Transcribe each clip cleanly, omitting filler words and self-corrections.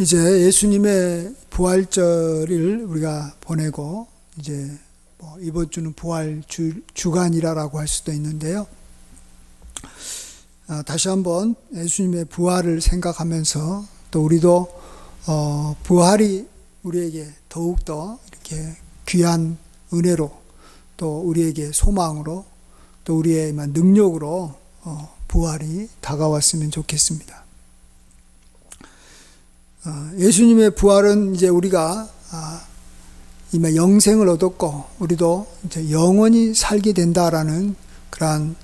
이제 예수님의 부활절을 우리가 보내고 이제 이번 주는 부활 주간이라고 할 수도 있는데요. 다시 한번 예수님의 부활을 생각하면서 또 우리도 부활이 우리에게 더욱더 이렇게 귀한 은혜로 또 우리에게 소망으로 또 우리의 능력으로 부활이 다가왔으면 좋겠습니다. 예수님의 부활은 이제 우리가 이미 영생을 얻었고 우리도 이제 영원히 살게 된다라는 그러한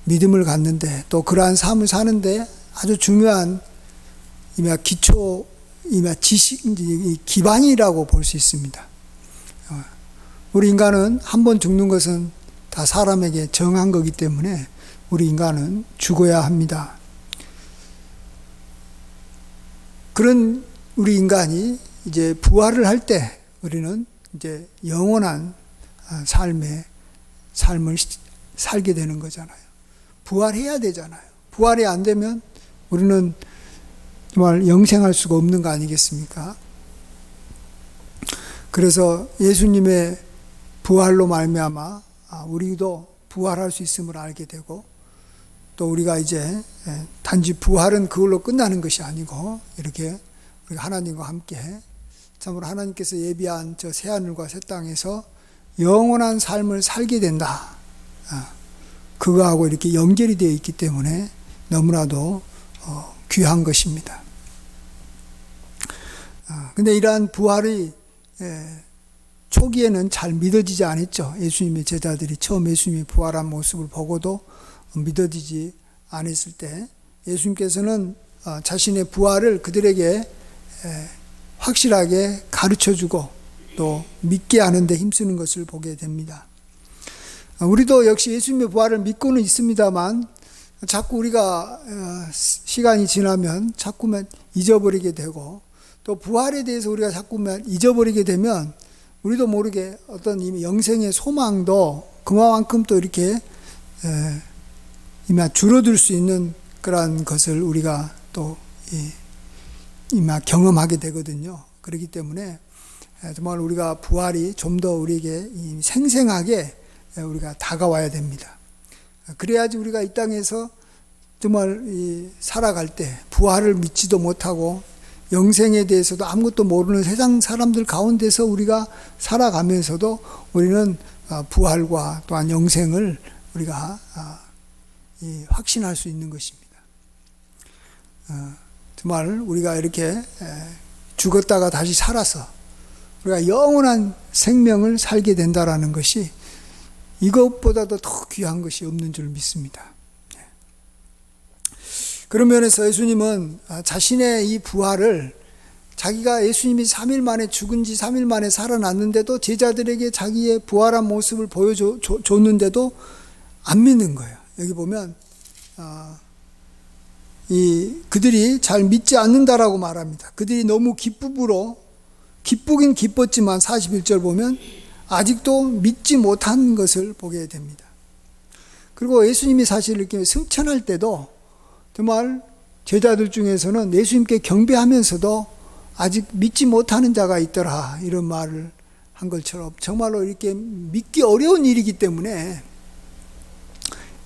믿음을 갖는데 또 그러한 삶을 사는데 아주 중요한 이미 기초, 이미 지식, 기반이라고 볼 수 있습니다. 우리 인간은 한 번 죽는 것은 다 사람에게 정한 거기 때문에 우리 인간은 죽어야 합니다. 그런 우리 인간이 이제 부활을 할 때 우리는 이제 영원한 삶을 살게 되는 거잖아요. 부활해야 되잖아요. 부활이 안 되면 우리는 정말 영생할 수가 없는 거 아니겠습니까? 그래서 예수님의 부활로 말미암아 우리도 부활할 수 있음을 알게 되고 또 우리가 이제 단지 부활은 그걸로 끝나는 것이 아니고 이렇게 우리가 하나님과 함께 참으로 하나님께서 예비한 저 새하늘과 새 땅에서 영원한 삶을 살게 된다. 그거하고 이렇게 연결이 되어 있기 때문에 너무나도 귀한 것입니다. 근데 이러한 부활이 초기에는 잘 믿어지지 않았죠. 예수님의 제자들이 처음 예수님이 부활한 모습을 보고도 믿어지지 않았을 때 예수님께서는 자신의 부활을 그들에게 확실하게 가르쳐주고 또 믿게 하는 데 힘쓰는 것을 보게 됩니다. 우리도 역시 예수님의 부활을 믿고는 있습니다만 자꾸 우리가 시간이 지나면 자꾸만 잊어버리게 되고 또 부활에 대해서 우리가 자꾸만 잊어버리게 되면 우리도 모르게 어떤 이미 영생의 소망도 그만큼 또 이렇게 이미 줄어들 수 있는 그러한 것을 우리가 또 이미 경험하게 되거든요. 그렇기 때문에 정말 우리가 부활이 좀 더 우리에게 생생하게 우리가 다가와야 됩니다. 그래야지 우리가 이 땅에서 정말 살아갈 때 부활을 믿지도 못하고 영생에 대해서도 아무것도 모르는 세상 사람들 가운데서 우리가 살아가면서도 우리는 부활과 또한 영생을 우리가 확신할 수 있는 것입니다. 정말 우리가 이렇게 죽었다가 다시 살아서 우리가 영원한 생명을 살게 된다라는 것이 이것보다도 더 귀한 것이 없는 줄 믿습니다. 그런 면에서 예수님은 자신의 이 부활을 자기가 예수님이 3일 만에 죽은 지 3일 만에 살아났는데도 제자들에게 자기의 부활한 모습을 보여줬는데도 안 믿는 거예요. 여기 보면 그들이 잘 믿지 않는다라고 말합니다. 그들이 너무 기쁘긴 기뻤지만 41절 보면 아직도 믿지 못한 것을 보게 됩니다. 그리고 예수님이 사실 이렇게 승천할 때도 정말 제자들 중에서는 예수님께 경배하면서도 아직 믿지 못하는 자가 있더라 이런 말을 한 것처럼 정말로 이렇게 믿기 어려운 일이기 때문에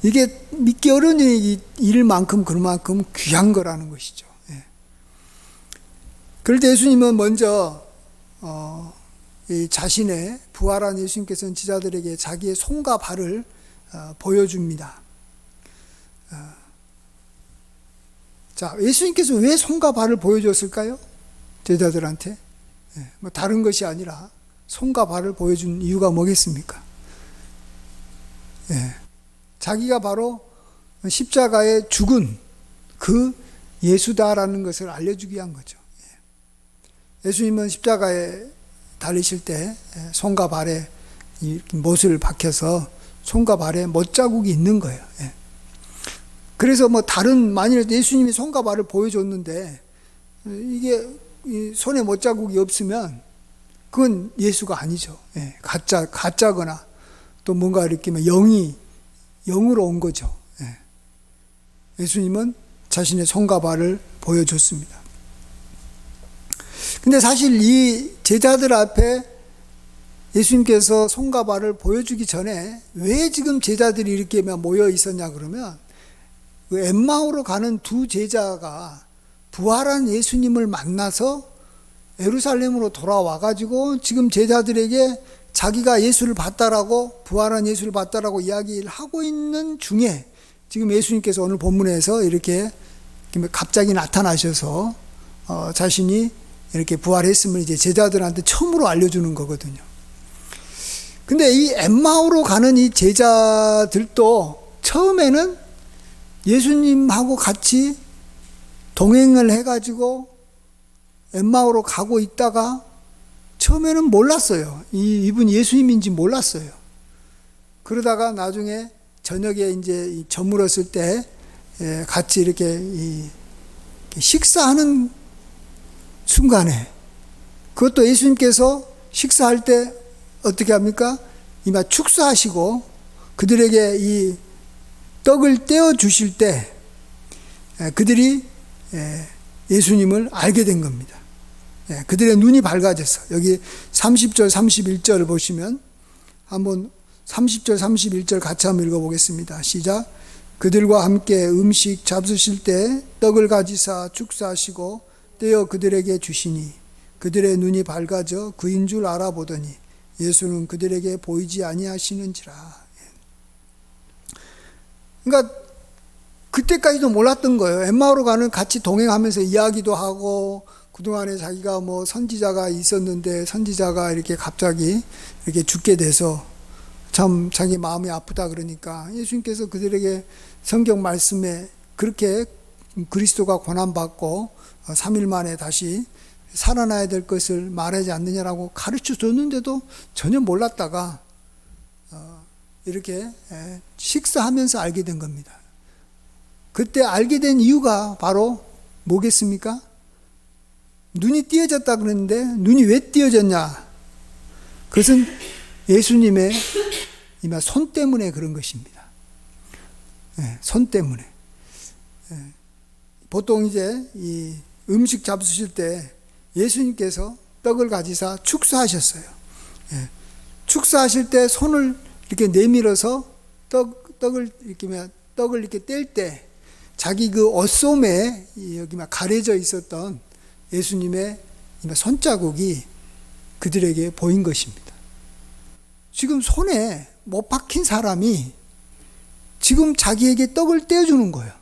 이게 믿기 어려운 일일 만큼 그만큼 귀한 거라는 것이죠. 그럴 때 예수님은 먼저 자신의 부활한 예수님께서는 제자들에게 자기의 손과 발을 보여줍니다. 자, 예수님께서 왜 손과 발을 보여줬을까요? 제자들한테 다른 것이 아니라 손과 발을 보여준 이유가 뭐겠습니까? 자기가 바로 십자가에 죽은 그 예수다라는 것을 알려주기 위한 거죠. 예수님은 십자가에 달리실 때 손과 발에 못을 박혀서 손과 발에 못자국이 있는 거예요. 그래서 만일 예수님이 손과 발을 보여줬는데 이게 손에 못자국이 없으면 그건 예수가 아니죠. 가짜거나 또 뭔가 이렇게 영으로 온 거죠. 예수님은 자신의 손과 발을 보여줬습니다. 근데 사실 이 제자들 앞에 예수님께서 손과 발을 보여주기 전에 왜 지금 제자들이 이렇게 모여 있었냐 그러면 그 엠마오로 가는 두 제자가 부활한 예수님을 만나서 예루살렘으로 돌아와 가지고 지금 제자들에게 자기가 예수를 봤다라고, 부활한 예수를 봤다라고 이야기를 하고 있는 중에 지금 예수님께서 오늘 본문에서 이렇게 갑자기 나타나셔서 자신이 이렇게 부활했음을 이제 제자들한테 처음으로 알려주는 거거든요. 근데 이 엠마오로 가는 이 제자들도 처음에는 예수님하고 같이 동행을 해가지고 엠마오로 가고 있다가 처음에는 몰랐어요. 이분이 예수님인지 몰랐어요. 그러다가 나중에 저녁에 이제 저물었을 때 같이 이렇게 식사하는 순간에, 그것도 예수님께서 식사할 때 어떻게 합니까? 이마 축사하시고 그들에게 이 떡을 떼어 주실 때 그들이 예수님을 알게 된 겁니다. 그들의 눈이 밝아졌어. 여기 30절 31절을 보시면 한번 30절 31절 같이 한번 읽어보겠습니다. 시작. 그들과 함께 음식 잡수실 때 떡을 가지사 축사하시고 떼어 그들에게 주시니 그들의 눈이 밝아져 그인 줄 알아보더니 예수는 그들에게 보이지 아니하시는지라. 그러니까 그때까지도 몰랐던 거예요. 엠마오로 가는 같이 동행하면서 이야기도 하고 그동안에 자기가 뭐 선지자가 있었는데 선지자가 이렇게 갑자기 이렇게 죽게 돼서 참 자기 마음이 아프다 그러니까 예수님께서 그들에게 성경 말씀에 그렇게 그리스도가 고난받고 3일 만에 다시 살아나야 될 것을 말하지 않느냐라고 가르쳐 줬는데도 전혀 몰랐다가 이렇게 식사하면서 알게 된 겁니다. 그때 알게 된 이유가 바로 뭐겠습니까? 눈이 띄어졌다 그랬는데 눈이 왜 띄어졌냐? 그것은 예수님의 이마 손 때문에 그런 것입니다. 손 때문에. 보통 이제 이 음식 잡수실 때 예수님께서 떡을 가지사 축사하셨어요. 축사하실 때 손을 이렇게 내밀어서 떡을 이렇게 뗄 때 자기 그 옷소매에 여기 막 가려져 있었던 예수님의 손자국이 그들에게 보인 것입니다. 지금 손에 못 박힌 사람이 지금 자기에게 떡을 떼어주는 거예요.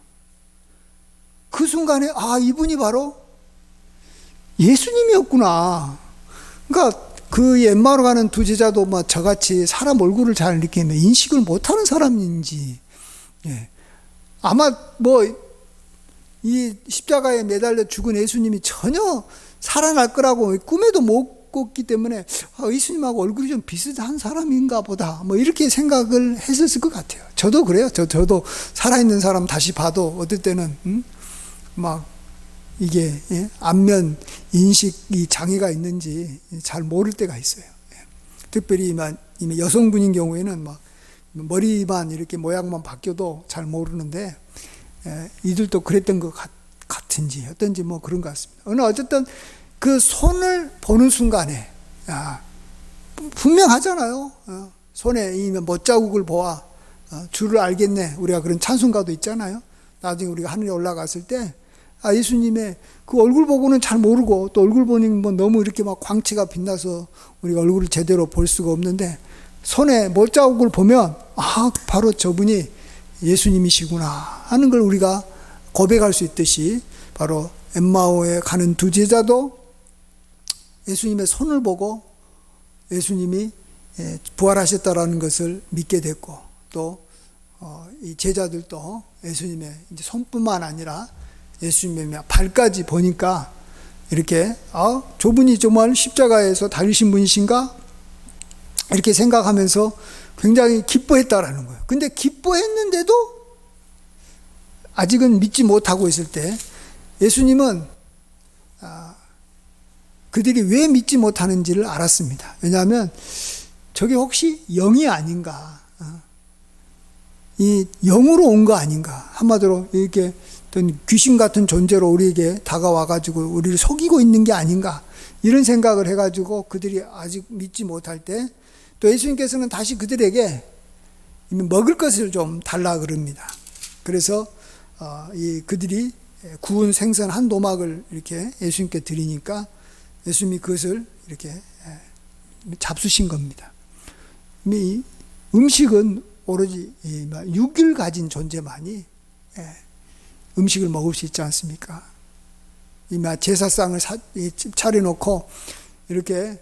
그 순간에 이분이 바로 예수님이었구나. 그러니까 그 엠마오로 가는 두 제자도 저같이 사람 얼굴을 잘 이렇게 인식을 못하는 사람인지, 아마 이 십자가에 매달려 죽은 예수님이 전혀 살아날 거라고 꿈에도 못 꿨기 때문에 예수님하고 얼굴이 좀 비슷한 사람인가 보다 이렇게 생각을 했었을 것 같아요. 저도 그래요. 저도 살아있는 사람 다시 봐도 어떨 때는 이게 안면 인식이 장애가 있는지 잘 모를 때가 있어요. 특별히 여성분인 경우에는 머리만 이렇게 모양만 바뀌어도 잘 모르는데 이들도 그랬던 것 같은지 어떤지 그런 것 같습니다. 어쨌든 그 손을 보는 순간에 분명하잖아요. 손에 이 못자국을 보아 주를 알겠네. 우리가 그런 찬송가도 있잖아요. 나중에 우리가 하늘에 올라갔을 때 예수님의 그 얼굴 보고는 잘 모르고 또 얼굴 보니 너무 이렇게 광채가 빛나서 우리가 얼굴을 제대로 볼 수가 없는데 손에 못자국을 보면 바로 저분이 예수님이시구나 하는 걸 우리가 고백할 수 있듯이 바로 엠마오에 가는 두 제자도 예수님의 손을 보고 예수님이 부활하셨다라는 것을 믿게 됐고 또 이 제자들도 예수님의 이제 손뿐만 아니라 예수님의 발까지 보니까 이렇게 저분이 정말 십자가에서 달리신 분이신가 이렇게 생각하면서 굉장히 기뻐했다라는 거예요. 근데 기뻐했는데도 아직은 믿지 못하고 있을 때 예수님은 그들이 왜 믿지 못하는지를 알았습니다. 왜냐하면 저게 혹시 영이 아닌가, 이 영으로 온 거 아닌가, 한마디로 이렇게 어떤 귀신 같은 존재로 우리에게 다가와가지고 우리를 속이고 있는 게 아닌가, 이런 생각을 해가지고 그들이 아직 믿지 못할 때 또 예수님께서는 다시 그들에게 먹을 것을 좀 달라 그럽니다. 그래서 그들이 구운 생선 한 도막을 이렇게 예수님께 드리니까 예수님이 그것을 이렇게 잡수신 겁니다. 이 음식은 오로지 육을 가진 존재만이 음식을 먹을 수 있지 않습니까? 제사상을 차려놓고 이렇게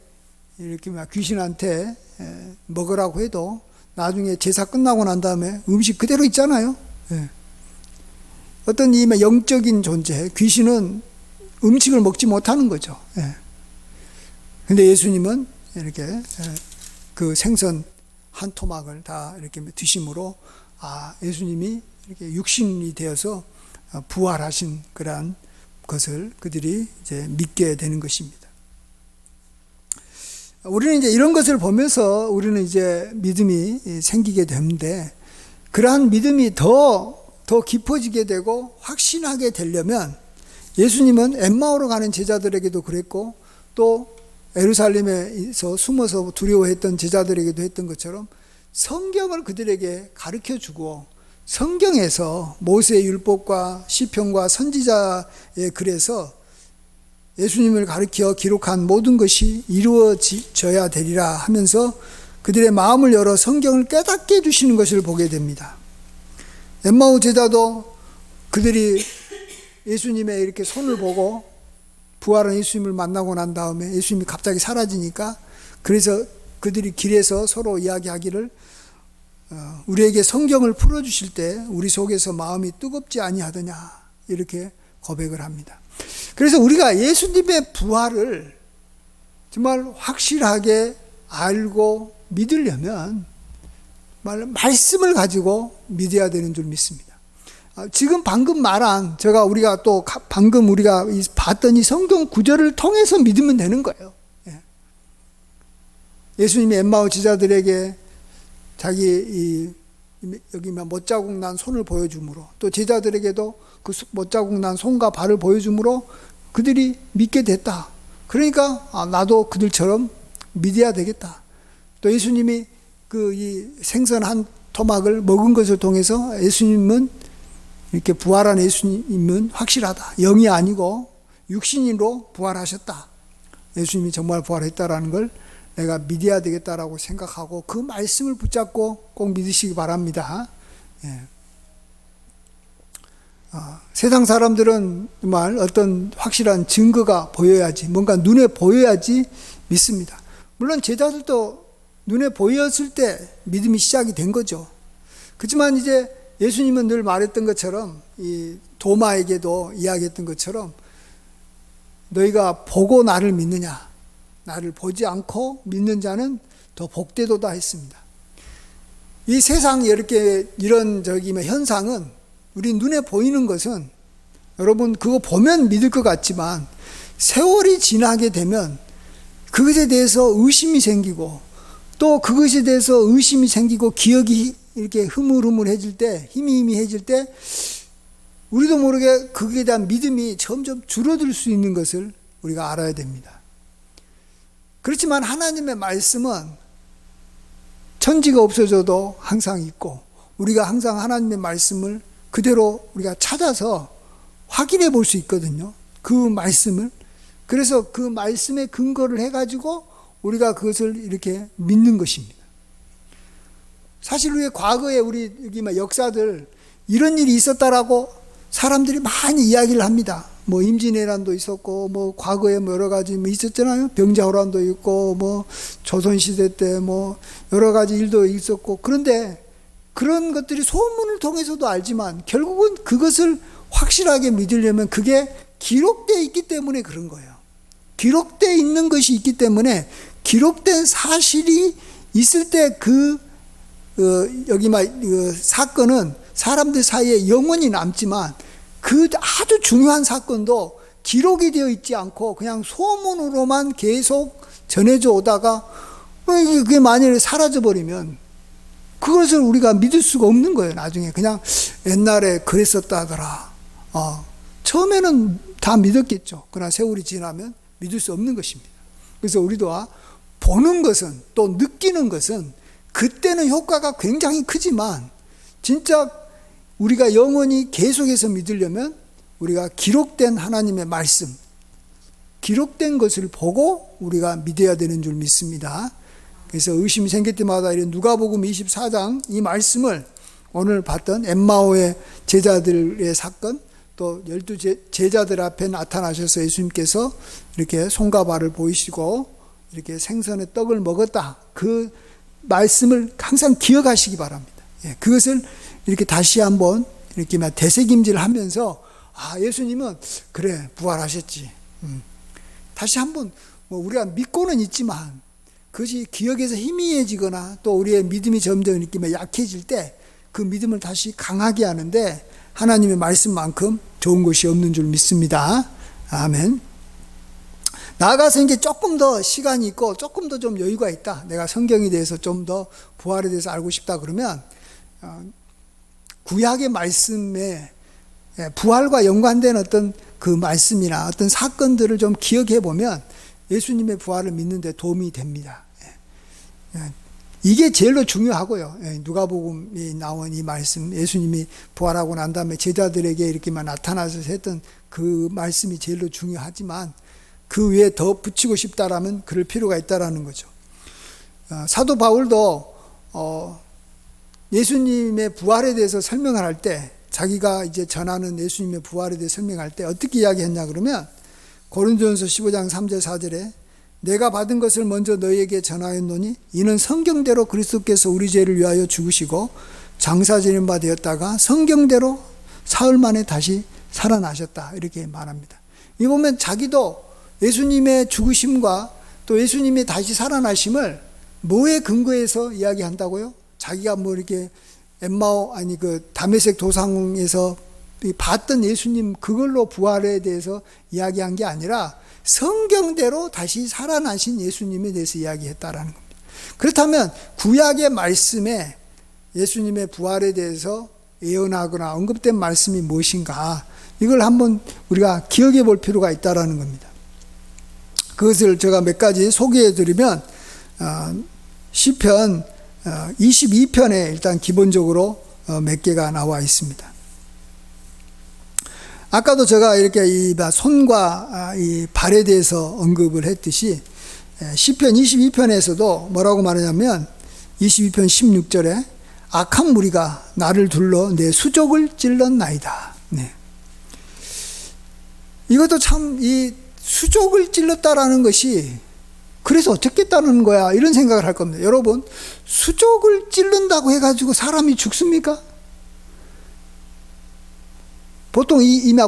막 귀신한테 먹으라고 해도 나중에 제사 끝나고 난 다음에 음식 그대로 있잖아요. 어떤 이 영적인 존재, 귀신은 음식을 먹지 못하는 거죠. 근데 예수님은 이렇게 그 생선 한 토막을 다 이렇게 드심으로 예수님이 이렇게 육신이 되어서 부활하신 그러한 것을 그들이 이제 믿게 되는 것입니다. 우리는 이제 이런 것을 보면서 우리는 이제 믿음이 생기게 되는데, 그러한 믿음이 더 깊어지게 되고 확신하게 되려면 예수님은 엠마오로 가는 제자들에게도 그랬고 또 예루살렘에서 숨어서 두려워했던 제자들에게도 했던 것처럼 성경을 그들에게 가르쳐 주고, 성경에서 모세의 율법과 시편과 선지자의 글에서 예수님을 가르쳐 기록한 모든 것이 이루어져야 되리라 하면서 그들의 마음을 열어 성경을 깨닫게 해주시는 것을 보게 됩니다. 엠마오 제자도 그들이 예수님의 이렇게 손을 보고 부활한 예수님을 만나고 난 다음에 예수님이 갑자기 사라지니까, 그래서 그들이 길에서 서로 이야기하기를 우리에게 성경을 풀어주실 때 우리 속에서 마음이 뜨겁지 아니하더냐, 이렇게 고백을 합니다. 그래서 우리가 예수님의 부활을 정말 확실하게 알고 믿으려면 말씀을 가지고 믿어야 되는 줄 믿습니다. 지금 방금 말한 우리가 방금 우리가 봤던 이 성경 구절을 통해서 믿으면 되는 거예요. 예수님이 엠마오 제자들에게 자기 여기 못자국 난 손을 보여줌으로, 또 제자들에게도 그 못자국 난 손과 발을 보여줌으로 그들이 믿게 됐다. 그러니까 나도 그들처럼 믿어야 되겠다. 또 예수님이 이 생선 한 토막을 먹은 것을 통해서 예수님은 이렇게 부활한 예수님은 확실하다. 영이 아니고 육신으로 부활하셨다. 예수님이 정말 부활했다라는 걸 내가 믿어야 되겠다라고 생각하고 그 말씀을 붙잡고 꼭 믿으시기 바랍니다. 세상 사람들은 정말 어떤 확실한 증거가 보여야지, 뭔가 눈에 보여야지 믿습니다. 물론 제자들도 눈에 보였을 때 믿음이 시작이 된 거죠. 그렇지만 이제 예수님은 늘 말했던 것처럼, 이 도마에게도 이야기했던 것처럼, 너희가 보고 나를 믿느냐, 나를 보지 않고 믿는 자는 더 복되도다 했습니다. 이 세상 이런 현상은, 우리 눈에 보이는 것은 여러분 그거 보면 믿을 것 같지만 세월이 지나게 되면 그것에 대해서 의심이 생기고, 또 그것에 대해서 의심이 생기고 기억이 이렇게 흐물흐물해질 때, 희미해질 때 우리도 모르게 거기에 대한 믿음이 점점 줄어들 수 있는 것을 우리가 알아야 됩니다. 그렇지만 하나님의 말씀은 천지가 없어져도 항상 있고, 우리가 항상 하나님의 말씀을 그대로 우리가 찾아서 확인해 볼 수 있거든요. 그 말씀을. 그래서 그 말씀에 근거를 해가지고 우리가 그것을 이렇게 믿는 것입니다. 사실 우리 과거에 우리 여기 역사들 이런 일이 있었다라고 사람들이 많이 이야기를 합니다. 임진왜란도 있었고, 과거에 여러 가지 있었잖아요. 병자호란도 있고, 조선시대 때 여러 가지 일도 있었고. 그런데 그런 것들이 소문을 통해서도 알지만 결국은 그것을 확실하게 믿으려면 그게 기록되어 있기 때문에 그런 거예요. 기록되어 있는 것이 있기 때문에, 기록된 사실이 있을 때 사건은 사람들 사이에 영원히 남지만, 그 아주 중요한 사건도 기록이 되어 있지 않고 그냥 소문으로만 계속 전해져 오다가 그게 만약에 사라져 버리면 그것을 우리가 믿을 수가 없는 거예요. 나중에 그냥 옛날에 그랬었다 하더라. 처음에는 다 믿었겠죠. 그러나 세월이 지나면 믿을 수 없는 것입니다. 그래서 우리도 보는 것은, 또 느끼는 것은 그때는 효과가 굉장히 크지만 진짜 우리가 영원히 계속해서 믿으려면 우리가 기록된 하나님의 말씀, 기록된 것을 보고 우리가 믿어야 되는 줄 믿습니다. 그래서 의심이 생길 때마다 이런 누가복음 24장 이 말씀을 오늘 봤던 엠마오의 제자들의 사건, 또 12 제자들 앞에 나타나셔서 예수님께서 이렇게 손과 발을 보이시고 이렇게 생선의 떡을 먹었다, 그 말씀을 항상 기억하시기 바랍니다. 그것을 이렇게 다시 한번 이렇게 되새김질 하면서 예수님은 그래 부활하셨지, 다시 한번 우리가 믿고는 있지만 그것이 기억에서 희미해지거나 또 우리의 믿음이 점점 이렇게 약해질 때 그 믿음을 다시 강하게 하는데 하나님의 말씀만큼 좋은 것이 없는 줄 믿습니다. 아멘. 나아가서 이제 조금 더 시간이 있고 조금 더 좀 여유가 있다, 내가 성경에 대해서 좀 더 부활에 대해서 알고 싶다 그러면 구약의 말씀에 부활과 연관된 어떤 그 말씀이나 어떤 사건들을 좀 기억해 보면 예수님의 부활을 믿는 데 도움이 됩니다. 이게 제일로 중요하고요. 누가복음에 나온 이 말씀, 예수님이 부활하고 난 다음에 제자들에게 이렇게만 나타나서 했던 그 말씀이 제일로 중요하지만 그 위에 더 붙이고 싶다라면 그럴 필요가 있다라는 거죠. 사도 바울도 예수님의 부활에 대해서 설명을 할 때, 자기가 이제 전하는 예수님의 부활에 대해 설명할 때 어떻게 이야기했냐 그러면 고린도전서 15장 3절 4절에 내가 받은 것을 먼저 너희에게 전하였노니 이는 성경대로 그리스도께서 우리 죄를 위하여 죽으시고 장사지는 바 되었다가 성경대로 사흘 만에 다시 살아나셨다, 이렇게 말합니다. 이 보면 자기도 예수님의 죽으심과 또 예수님이 다시 살아나심을 뭐에 근거해서 이야기한다고요? 자기가 이렇게 다메섹 도상에서 봤던 예수님 그걸로 부활에 대해서 이야기한 게 아니라 성경대로 다시 살아나신 예수님에 대해서 이야기했다라는 겁니다. 그렇다면 구약의 말씀에 예수님의 부활에 대해서 예언하거나 언급된 말씀이 무엇인가, 이걸 한번 우리가 기억해 볼 필요가 있다라는 겁니다. 그것을 제가 몇 가지 소개해 드리면 시편 22편에 일단 기본적으로 몇 개가 나와 있습니다. 아까도 제가 이렇게 이 손과 이 발에 대해서 언급을 했듯이 시편 22편에서도 뭐라고 말하냐면 22편 16절에 악한 무리가 나를 둘러 내 수족을 찔렀나이다. 네. 이것도 참 이 수족을 찔렀다라는 것이 그래서 어쩌겠다는 거야, 이런 생각을 할 겁니다. 여러분, 수족을 찔른다고 해가지고 사람이 죽습니까? 보통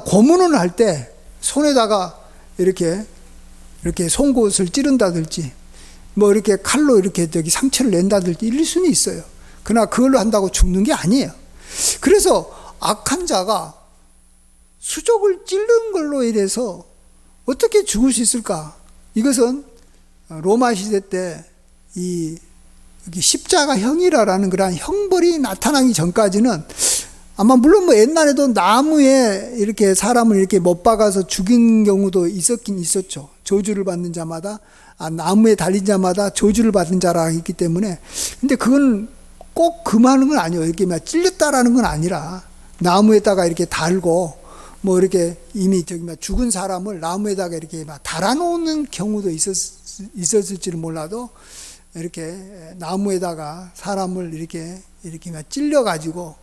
고문을 할 때 손에다가 이렇게 송곳을 찌른다든지 이렇게 칼로 이렇게 상처를 낸다든지 이럴 수는 있어요. 그러나 그걸로 한다고 죽는 게 아니에요. 그래서 악한 자가 수족을 찌른 걸로 인해서 어떻게 죽을 수 있을까? 이것은 로마 시대 때 여기 십자가형이라는 그런 형벌이 나타나기 전까지는 아마 물론 옛날에도 나무에 이렇게 사람을 이렇게 못 박아서 죽인 경우도 있었긴 있었죠. 저주를 받는 자마다 나무에 달린 자마다 저주를 받은 자라 있기 때문에. 근데 그건 꼭 금하는 건 아니에요. 이렇게 찔렸다라는 건 아니라 나무에다가 이렇게 달고 이렇게 이미 죽은 사람을 나무에다가 이렇게 달아놓는 경우도 있었을지는 몰라도 이렇게 나무에다가 사람을 이렇게 찔러가지고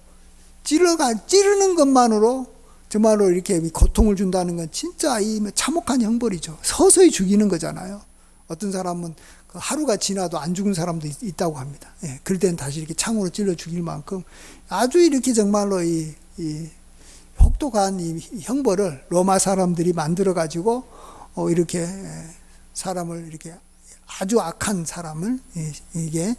찌르는 것만으로 정말로 이렇게 고통을 준다는 건 진짜 이 참혹한 형벌이죠. 서서히 죽이는 거잖아요. 어떤 사람은 하루가 지나도 안 죽은 사람도 있다고 합니다. 그럴 때는 다시 이렇게 창으로 찔러 죽일 만큼 아주 이렇게 정말로 이 혹독한 이 형벌을 로마 사람들이 만들어 가지고 이렇게 사람을 이렇게 아주 악한 사람을 이게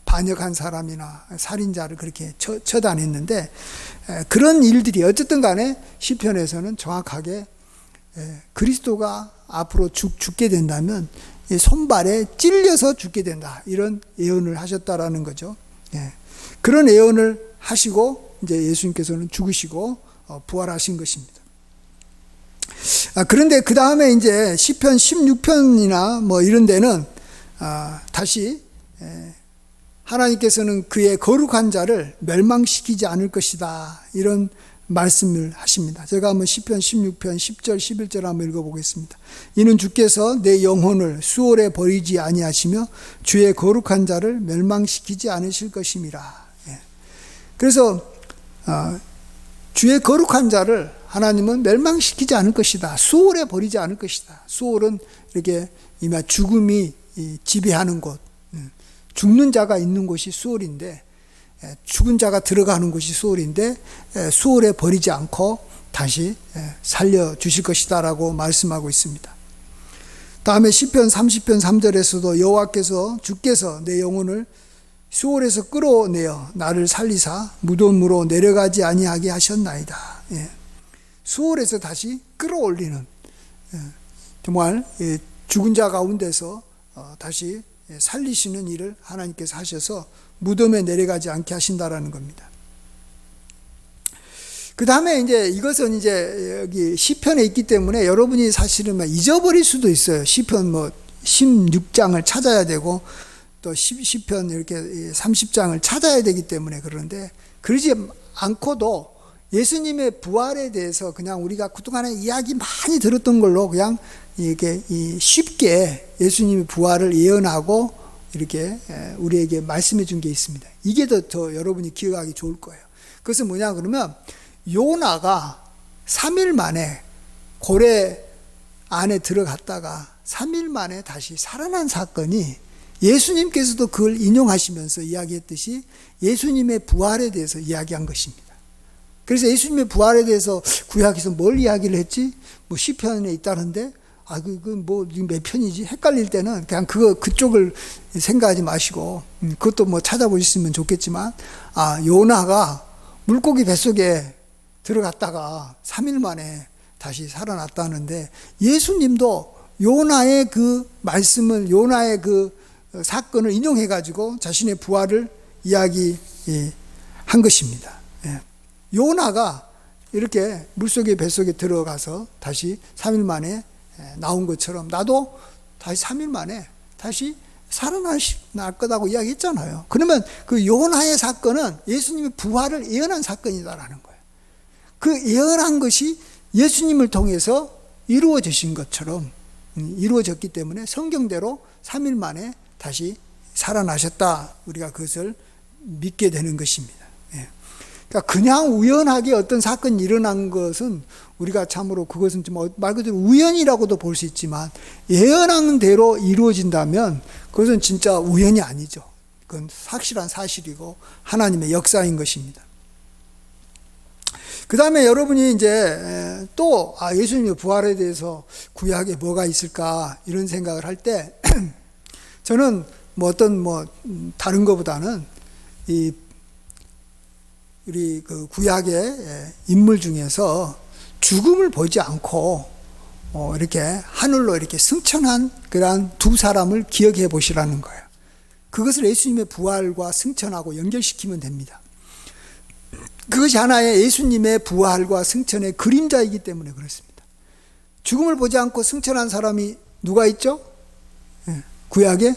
반역한 사람이나 살인자를 그렇게 처단했는데, 그런 일들이 어쨌든 간에 시편에서는 정확하게 그리스도가 앞으로 죽게 된다면 손발에 찔려서 죽게 된다, 이런 예언을 하셨다라는 거죠. 그런 예언을 하시고 이제 예수님께서는 죽으시고 부활하신 것입니다. 그런데 그 다음에 이제 시편 16편이나 뭐 이런 데는 다시 하나님께서는 그의 거룩한 자를 멸망시키지 않을 것이다, 이런 말씀을 하십니다. 제가 한번 시편 16편 10절 11절 한번 읽어보겠습니다. 이는 주께서 내 영혼을 수월에 버리지 아니하시며 주의 거룩한 자를 멸망시키지 않으실 것임이라. 그래서 주의 거룩한 자를 하나님은 멸망시키지 않을 것이다, 수월에 버리지 않을 것이다. 수월은 이렇게 이미 죽음이 지배하는 곳, 죽는 자가 있는 곳이 수월인데, 죽은 자가 들어가는 곳이 수월인데 수월에 버리지 않고 다시 살려주실 것이다 라고 말씀하고 있습니다. 다음에 시편 30편 3절에서도 여호와께서 주께서 내 영혼을 수월에서 끌어내어 나를 살리사 무덤으로 내려가지 아니하게 하셨나이다. 수월에서 다시 끌어올리는, 정말 죽은 자 가운데서 다시 살리시는 일을 하나님께서 하셔서 무덤에 내려가지 않게 하신다라는 겁니다. 그 다음에 이제 이것은 이제 여기 시편에 있기 때문에 여러분이 사실은 잊어버릴 수도 있어요. 시편 16장을 찾아야 되고 또 시편 이렇게 30장을 찾아야 되기 때문에. 그런데 그러지 않고도 예수님의 부활에 대해서 그냥 우리가 그동안에 이야기 많이 들었던 걸로 그냥 이렇게 쉽게 예수님의 부활을 예언하고 이렇게 우리에게 말씀해 준 게 있습니다. 이게 더 여러분이 기억하기 좋을 거예요. 그것은 뭐냐 그러면, 요나가 3일 만에 고래 안에 들어갔다가 3일 만에 다시 살아난 사건이, 예수님께서도 그걸 인용하시면서 이야기했듯이 예수님의 부활에 대해서 이야기한 것입니다. 그래서 예수님의 부활에 대해서 구약에서 뭘 이야기를 했지? 뭐 시편에 있다는데, 뭐 몇 편이지? 헷갈릴 때는 그냥 그쪽을 생각하지 마시고, 그것도 뭐 찾아보셨으면 좋겠지만, 요나가 물고기 뱃속에 들어갔다가 3일 만에 다시 살아났다는데, 예수님도 요나의 그 말씀을, 요나의 그 사건을 인용해가지고 자신의 부활을 이야기한 것입니다. 요나가 이렇게 물속에 뱃속에 들어가서 다시 3일 만에 나온 것처럼 나도 다시 3일 만에 다시 살아날 거다고 이야기했잖아요. 그러면 그 요나의 사건은 예수님의 부활을 예언한 사건이다라는 거예요. 그 예언한 것이 예수님을 통해서 이루어지신 것처럼 이루어졌기 때문에 성경대로 3일 만에 다시 살아나셨다, 우리가 그것을 믿게 되는 것입니다. 그러니까 그냥 우연하게 어떤 사건이 일어난 것은 우리가 참으로 그것은 좀 말 그대로 우연이라고도 볼 수 있지만, 예언한 대로 이루어진다면 그것은 진짜 우연이 아니죠. 그건 확실한 사실이고 하나님의 역사인 것입니다. 그 다음에 여러분이 이제 또 예수님의 부활에 대해서 구약에 뭐가 있을까 이런 생각을 할 때 저는 다른 것보다는 우리 그 구약의 인물 중에서 죽음을 보지 않고 이렇게 하늘로 이렇게 승천한 그러한 두 사람을 기억해 보시라는 거예요. 그것을 예수님의 부활과 승천하고 연결시키면 됩니다. 그것이 하나의 예수님의 부활과 승천의 그림자이기 때문에 그렇습니다. 죽음을 보지 않고 승천한 사람이 누가 있죠? 구약에?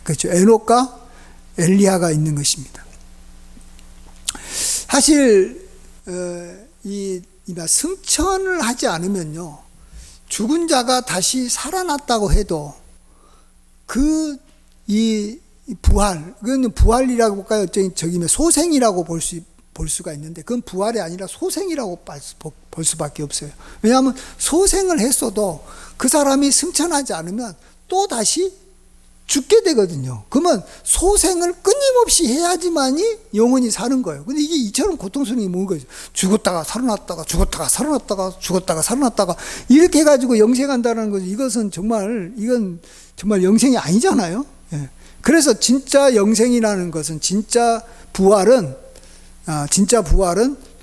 그렇죠. 에녹과 엘리야가 있는 것입니다. 사실 이 승천을 하지 않으면요, 죽은 자가 다시 살아났다고 해도 이 부활, 그건 부활이라고 볼까요? 소생이라고 볼 수가 있는데, 그건 부활이 아니라 소생이라고 볼 수밖에 없어요. 왜냐하면 소생을 했어도 그 사람이 승천하지 않으면 또 다시 죽게 되거든요. 그러면 소생을 끊임없이 해야지만이 영원히 사는 거예요. 근데 이게 이처럼 고통스러운 게 뭔 거죠? 죽었다가 살아났다가 죽었다가 살아났다가 죽었다가 살아났다가 이렇게 해가지고 영생한다는 거죠. 이건 정말 영생이 아니잖아요. 그래서 진짜 영생이라는 것은, 진짜 부활은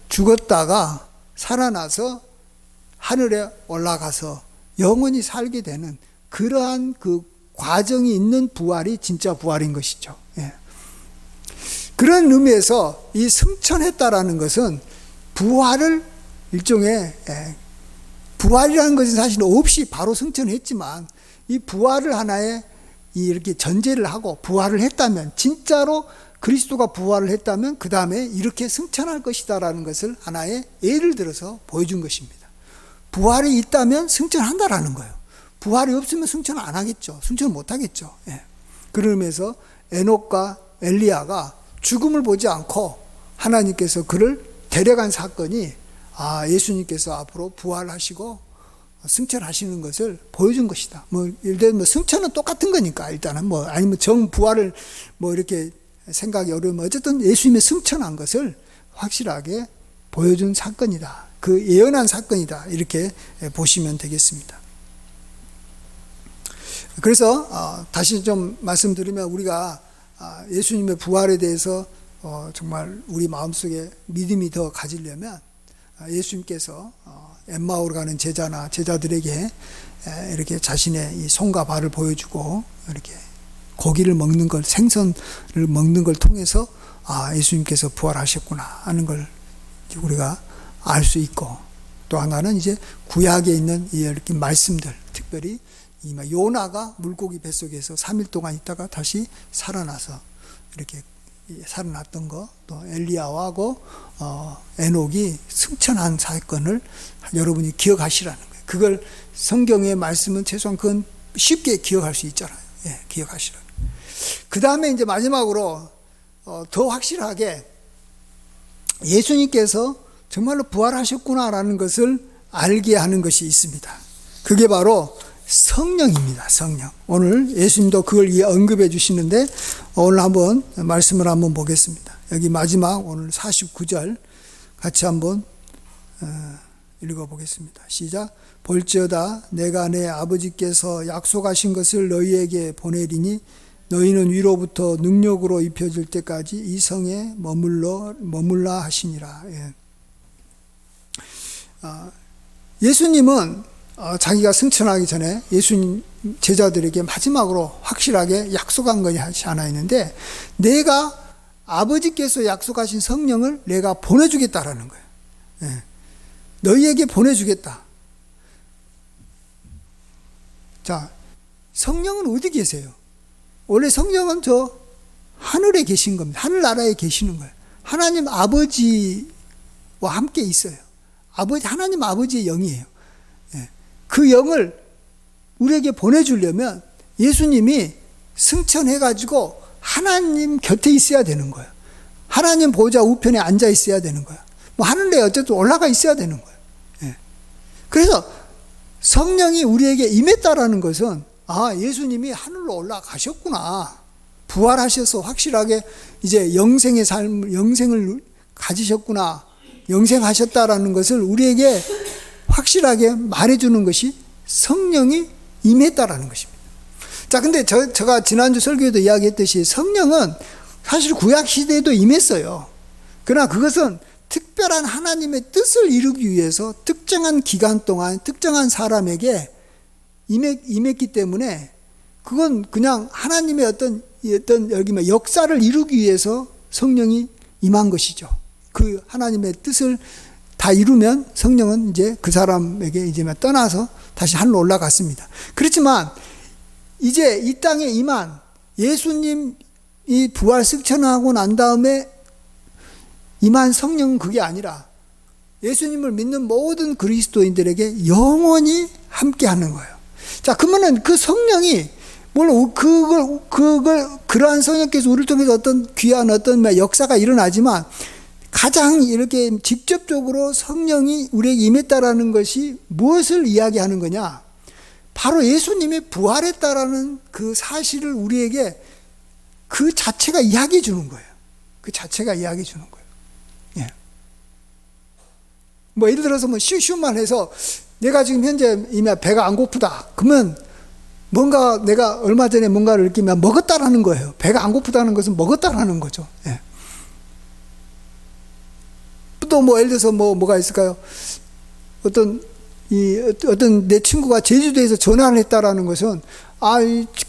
죽었다가 살아나서 하늘에 올라가서 영원히 살게 되는 그러한 그 과정이 있는 부활이 진짜 부활인 것이죠. 그런 의미에서 이 승천했다라는 것은 부활을 일종의 부활이라는 것은 사실 없이 바로 승천했지만 이 부활을 하나의 이렇게 전제를 하고 부활을 했다면 진짜로 그리스도가 부활을 했다면 그 다음에 이렇게 승천할 것이다라는 것을 하나의 예를 들어서 보여준 것입니다. 부활이 있다면 승천한다라는 거예요. 부활이 없으면 승천 안 하겠죠. 승천 못 하겠죠. 그러면서 에녹과 엘리야가 죽음을 보지 않고 하나님께서 그를 데려간 사건이 예수님께서 앞으로 부활하시고 승천하시는 것을 보여준 것이다. 예를 들면 승천은 똑같은 거니까 일단은 아니면 정부활을 이렇게 생각이 어려우면 어쨌든 예수님의 승천한 것을 확실하게 보여준 사건이다. 그 예언한 사건이다. 이렇게 보시면 되겠습니다. 그래서 다시 좀 말씀드리면 우리가 예수님의 부활에 대해서 정말 우리 마음속에 믿음이 더 가지려면 예수님께서 엠마오로 가는 제자나 제자들에게 이렇게 자신의 이 손과 발을 보여주고 이렇게 고기를 먹는 걸, 생선을 먹는 걸 통해서 예수님께서 부활하셨구나 하는 걸 우리가 알 수 있고, 또 하나는 이제 구약에 있는 이렇게 말씀들, 특별히 요나가 물고기 뱃속에서 3일 동안 있다가 다시 살아나서 이렇게 살아났던 거, 또 엘리야하고 에녹이 승천한 사건을 여러분이 기억하시라는 거예요. 그걸 성경의 말씀은 최소한 그건 쉽게 기억할 수 있잖아요. 기억하시라는 거예요. 그 다음에 이제 마지막으로 더 확실하게 예수님께서 정말로 부활하셨구나라는 것을 알게 하는 것이 있습니다. 그게 바로 성령입니다. 성령. 오늘 예수님도 그걸 언급해 주시는데 오늘 한번 말씀을 한번 보겠습니다. 여기 마지막 오늘 49절 같이 한번 읽어보겠습니다. 시작. 볼지어다 내가 내 아버지께서 약속하신 것을 너희에게 보내리니 너희는 위로부터 능력으로 입혀질 때까지 이 성에 머물라 하시니라. 예수님은 자기가 승천하기 전에 예수님 제자들에게 마지막으로 확실하게 약속한 것이 하나 있는데, 내가 아버지께서 약속하신 성령을 내가 보내주겠다라는 거예요. 너희에게 보내주겠다. 자, 성령은 어디 계세요? 원래 성령은 저 하늘에 계신 겁니다. 하늘나라에 계시는 거예요. 하나님 아버지와 함께 있어요. 하나님 아버지의 영이에요. 그 영을 우리에게 보내주려면 예수님이 승천해가지고 하나님 곁에 있어야 되는 거예요. 하나님 보좌 우편에 앉아 있어야 되는 거예요. 하늘에 어쨌든 올라가 있어야 되는 거예요. 그래서 성령이 우리에게 임했다라는 것은 예수님이 하늘로 올라가셨구나. 부활하셔서 확실하게 이제 영생의 삶, 영생을 가지셨구나. 영생하셨다라는 것을 우리에게 확실하게 말해주는 것이 성령이 임했다라는 것입니다. 자, 근데 제가 지난주 설교에도 이야기했듯이 성령은 사실 구약시대에도 임했어요. 그러나 그것은 특별한 하나님의 뜻을 이루기 위해서 특정한 기간 동안 특정한 사람에게 임했기 때문에 그건 그냥 하나님의 어떤 여기 역사를 이루기 위해서 성령이 임한 것이죠. 그 하나님의 뜻을 다 이루면 성령은 이제 그 사람에게 이제 떠나서 다시 하늘로 올라갔습니다. 그렇지만 이제 이 땅에 임한 예수님이 부활 승천하고 난 다음에 임한 성령은 그게 아니라 예수님을 믿는 모든 그리스도인들에게 영원히 함께 하는 거예요. 자, 그러면은 그 성령이 물론 그러한 성령께서 우리를 통해서 어떤 귀한 어떤 역사가 일어나지만 가장 이렇게 직접적으로 성령이 우리에게 임했다라는 것이 무엇을 이야기하는 거냐? 바로 예수님이 부활했다라는 그 사실을 우리에게 그 자체가 이야기해 주는 거예요. 그 자체가 이야기해 주는 거예요. 예를 들어서 쉬운 말 해서 내가 지금 현재 이미 배가 안 고프다. 그러면 뭔가 내가 얼마 전에 뭔가를 느끼면 먹었다라는 거예요. 배가 안 고프다는 것은 먹었다라는 거죠. 또 예를 들어서 뭐가 있을까요? 어떤 내 친구가 제주도에서 전화를 했다라는 것은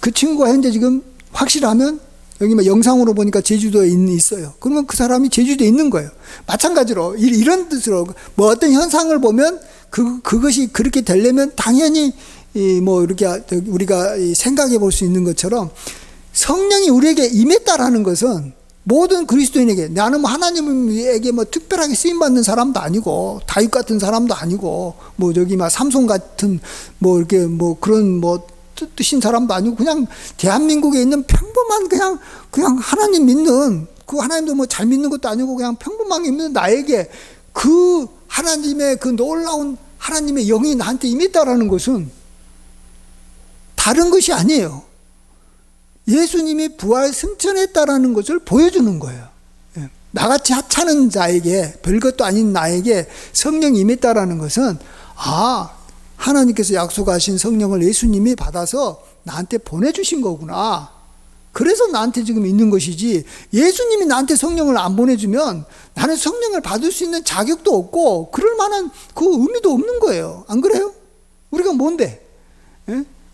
그 친구가 현재 지금 확실하면 여기 뭐 영상으로 보니까 제주도에 있어요. 그러면 그 사람이 제주도에 있는 거예요. 마찬가지로 이런 뜻으로 뭐 어떤 현상을 보면 그것이 그렇게 되려면 당연히 뭐 이렇게 우리가 생각해 볼 수 있는 것처럼 성령이 우리에게 임했다라는 것은 모든 그리스도인에게, 나는 뭐 하나님에게 뭐 특별하게 쓰임 받는 사람도 아니고 다윗 같은 사람도 아니고 뭐 저기 막 삼손 같은 뭐 이렇게 뭐 그런 뭐 뜻인 사람도 아니고 그냥 대한민국에 있는 평범한 그냥 하나님 믿는, 그 하나님도 뭐 잘 믿는 것도 아니고 그냥 평범하게 믿는 나에게 그 하나님의 그 놀라운 하나님의 영이 나한테 임했다라는 것은 다른 것이 아니에요. 예수님이 부활 승천했다라는 것을 보여주는 거예요. 나같이 하찮은 자에게, 별것도 아닌 나에게 성령이 임했다라는 것은 하나님께서 약속하신 성령을 예수님이 받아서 나한테 보내주신 거구나. 그래서 나한테 지금 있는 것이지, 예수님이 나한테 성령을 안 보내주면 나는 성령을 받을 수 있는 자격도 없고 그럴 만한 그 의미도 없는 거예요. 안 그래요? 우리가 뭔데?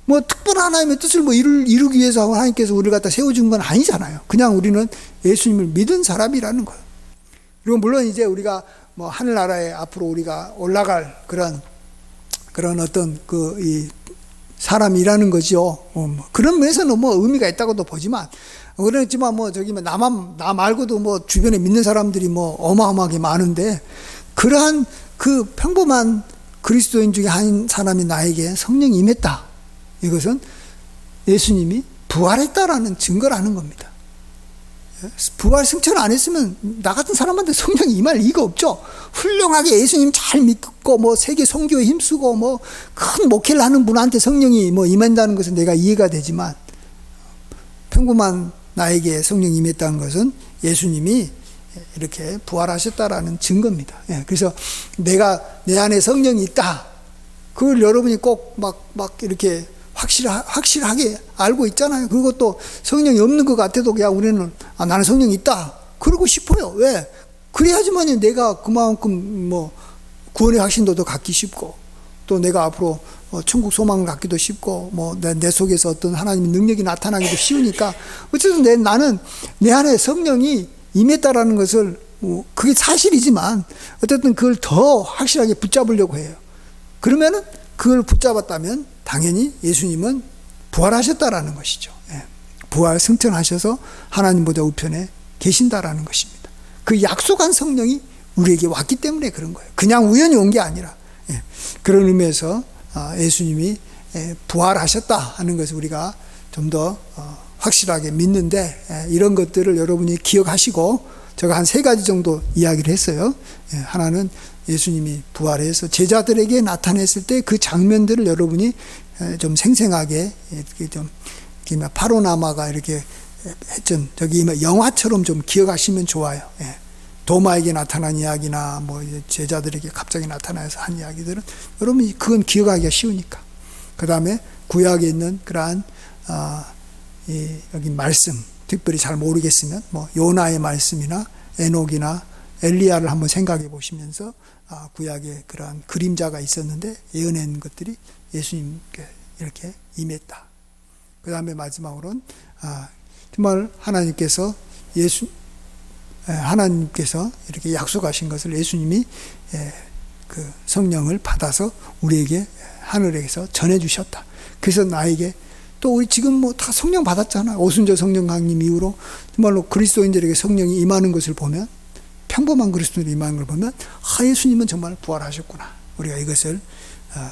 뭐 특별한 하나님의 뜻을 뭐 이루기 위해서 하나님께서 우리를 갖다 세워준 건 아니잖아요. 그냥 우리는 예수님을 믿은 사람이라는 거예요. 그리고 물론 이제 우리가 뭐 하늘나라에 앞으로 우리가 올라갈 그런 어떤 이 사람이라는 거죠. 그런 면에서는 뭐 의미가 있다고도 보지만, 그렇지만 뭐 저기 뭐 나 말고도 뭐 주변에 믿는 사람들이 뭐 어마어마하게 많은데, 그러한 그 평범한 그리스도인 중에 한 사람이 나에게 성령이 임했다. 이것은 예수님이 부활했다라는 증거라는 겁니다. 부활 승천 안 했으면 나 같은 사람한테 성령이 임할 리가 없죠. 훌륭하게 예수님 잘 믿고 뭐 세계 선교에 힘쓰고 뭐 큰 목회를 하는 분한테 성령이 뭐 임한다는 것은 내가 이해가 되지만, 평범한 나에게 성령이 임했다는 것은 예수님이 이렇게 부활하셨다라는 증거입니다. 그래서 내가 내 안에 성령이 있다, 그걸 여러분이 꼭 막 이렇게 확실하게 알고 있잖아요. 그리고 또 성령이 없는 것 같아도 그냥 우리는 나는 성령이 있다 그러고 싶어요. 왜? 그래야지만 내가 그만큼 뭐 구원의 확신도도 갖기 쉽고, 또 내가 앞으로 천국 소망을 갖기도 쉽고, 뭐 내 속에서 어떤 하나님의 능력이 나타나기도 쉬우니까, 어쨌든 나는 내 안에 성령이 임했다라는 것을, 그게 사실이지만 어쨌든 그걸 더 확실하게 붙잡으려고 해요. 그러면은 그걸 붙잡았다면 당연히 예수님은 부활하셨다라는 것이죠. 부활 승천하셔서 하나님보다 우편에 계신다라는 것입니다. 그 약속한 성령이 우리에게 왔기 때문에 그런 거예요. 그냥 우연히 온 게 아니라. 그런 의미에서 예수님이 부활하셨다 하는 것을 우리가 좀 더 확실하게 믿는데, 이런 것들을 여러분이 기억하시고, 제가 한 3가지 정도 이야기를 했어요. 하나는 예수님이 부활해서 제자들에게 나타냈을 때 그 장면들을 여러분이 좀 생생하게 이렇게 좀 파노라마가 이렇게 했던 저기 영화처럼 좀 기억하시면 좋아요. 도마에게 나타난 이야기나 뭐 제자들에게 갑자기 나타나서 한 이야기들은 여러분이 그건 기억하기가 쉬우니까. 그 다음에 구약에 있는 그러한 여기 말씀, 특별히 잘 모르겠으면 뭐 요나의 말씀이나 에녹이나 엘리야를 한번 생각해 보시면서 구약에 그러한 그림자가 있었는데 예언한 것들이 예수님께 이렇게 임했다. 그 다음에 마지막으로는 정말 하나님께서 이렇게 약속하신 것을 예수님이 그 성령을 받아서 우리에게 하늘에서 전해주셨다. 그래서 나에게 또 우리 지금 뭐 다 성령 받았잖아. 오순절 성령 강림 이후로 정말로 그리스도인들에게 성령이 임하는 것을 보면, 평범한 그리스도인이 임하는 걸 보면, 예수님은 정말 부활하셨구나. 우리가 이것을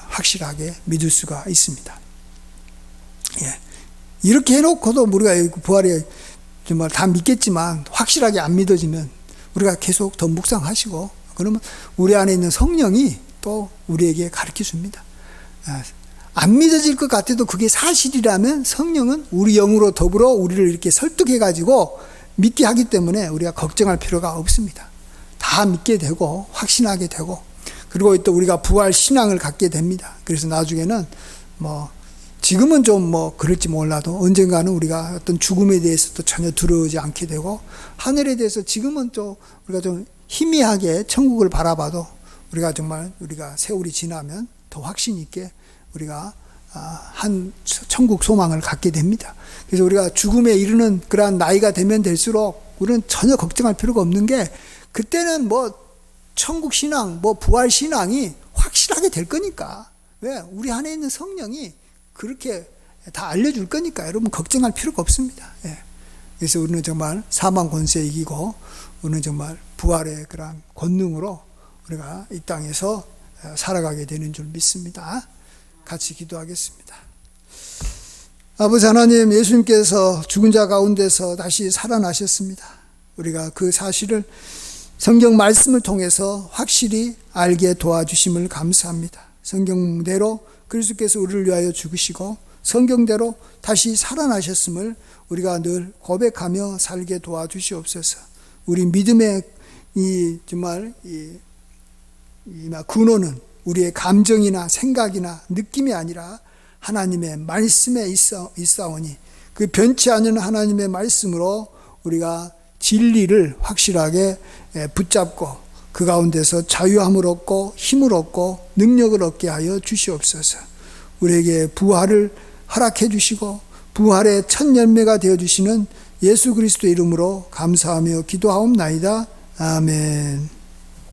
확실하게 믿을 수가 있습니다. 이렇게 해놓고도 우리가 부활에 정말 다 믿겠지만 확실하게 안 믿어지면 우리가 계속 더 묵상하시고, 그러면 우리 안에 있는 성령이 또 우리에게 가르쳐 줍니다. 안 믿어질 것 같아도 그게 사실이라면 성령은 우리 영으로 더불어 우리를 이렇게 설득해가지고 믿게 하기 때문에 우리가 걱정할 필요가 없습니다. 다 믿게 되고 확신하게 되고, 그리고 또 우리가 부활 신앙을 갖게 됩니다. 그래서 나중에는 뭐 지금은 좀 뭐 그럴지 몰라도 언젠가는 우리가 어떤 죽음에 대해서도 전혀 두려워하지 않게 되고, 하늘에 대해서 지금은 또 우리가 좀 희미하게 천국을 바라봐도 우리가 정말 우리가 세월이 지나면 더 확신 있게 우리가 한 천국 소망을 갖게 됩니다. 그래서 우리가 죽음에 이르는 그러한 나이가 되면 될수록 우리는 전혀 걱정할 필요가 없는 게, 그때는 뭐 천국 신앙, 뭐 부활 신앙이 확실하게 될 거니까. 왜? 우리 안에 있는 성령이 그렇게 다 알려줄 거니까 여러분 걱정할 필요가 없습니다. 예. 그래서 우리는 정말 사망 권세 이기고, 우리는 정말 부활의 그런 권능으로 우리가 이 땅에서 살아가게 되는 줄 믿습니다. 같이 기도하겠습니다. 아버지 하나님, 예수님께서 죽은 자 가운데서 다시 살아나셨습니다. 우리가 그 사실을 성경 말씀을 통해서 확실히 알게 도와주심을 감사합니다. 성경대로 그리스도께서 우리를 위하여 죽으시고 성경대로 다시 살아나셨음을 우리가 늘 고백하며 살게 도와주시옵소서. 우리 믿음의 정말 근원은 우리의 감정이나 생각이나 느낌이 아니라 하나님의 말씀에 있사오니, 그 변치 않는 하나님의 말씀으로 우리가 진리를 확실하게 붙잡고 그 가운데서 자유함을 얻고 힘을 얻고 능력을 얻게 하여 주시옵소서. 우리에게 부활을 허락해 주시고 부활의 첫 열매가 되어주시는 예수 그리스도의 이름으로 감사하며 기도하옵나이다. 아멘.